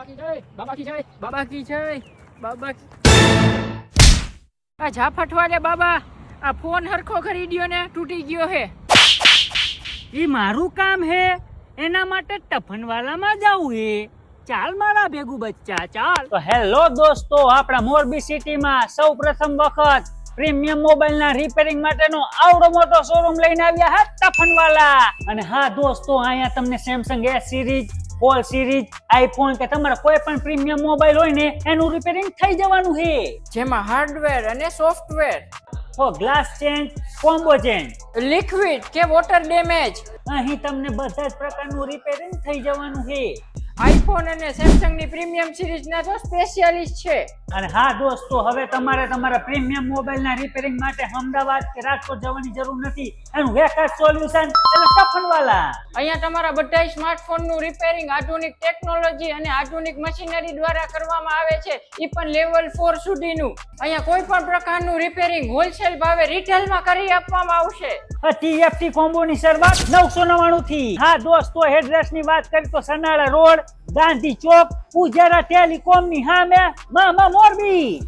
બાબા કી જય, બાબા કી જય, બાબા કી જય, બાબા આ ઝાફટ વાલે બાબા આ ફોન હરખો ખરીદ્યો ને તૂટી ગયો હે. ઈ મારું કામ હે, એના માટે ટફનવાલામાં જાવું હે. ચાલ મારા ભેગું બચ્ચા ચાલ. તો હેલો દોસ્તો, આપણા મોરબી સિટીમાં સૌ પ્રથમ વખત પ્રીમિયમ મોબાઈલ ના રિપેરિંગ માટેનો આવડો મોટો શોરૂમ લઈને આવ્યા હે ટફનવાલા. અને હા દોસ્તો, અહીંયા તમને Samsung S series, fall series, iPhone કે તમારા કોઈ પણ પ્રીમિયમ મોબાઈલ હોય ને એનું રિપેરિંગ થઈ જવાનું છે. જેમાં હાર્ડવેર અને software, glass change, combo change, liquid કે વોટર ડેમેજ, અહીં તમને બધા જ પ્રકારનું રિપેરિંગ થઈ જવાનું છે. આઈફોન અને સેમસંગ ની પ્રીમિયમ સિરીઝ ના તો સ્પેશિયાલિસ્ટ છે. અને હા દોસ્તો, હવે તમારે તમારા પ્રીમિયમ મોબાઈલ ના રિપેરિંગ માટે અમદાવાદ કે રાજકોટ જવાની જરૂર નથી. એનું એક જ સોલ્યુશન એટલે ટફનવાલા. અહીંયા તમારા બધા સ્માર્ટફોન નું રિપેરિંગ આધુનિક ટેકનોલોજી અને આધુનિક મશીનરી દ્વારા કરવામાં આવે છે, ઈ પણ લેવલ 4 સુધીનું. અહીંયા કોઈ પણ પ્રકારનું રિપેરિંગ હોલસેલ ભાવે રિટેલમાં કરી આપવામાં આવશે. TFT કોમ્બો ની શરૂઆત 999 થી. હા દોસ્તો, એડ્રેસ ની વાત કરી તો સનાળા રોડ, ગાંધી ચોક, પૂજારા ટેલિકોમ ની સામે, મોરબી.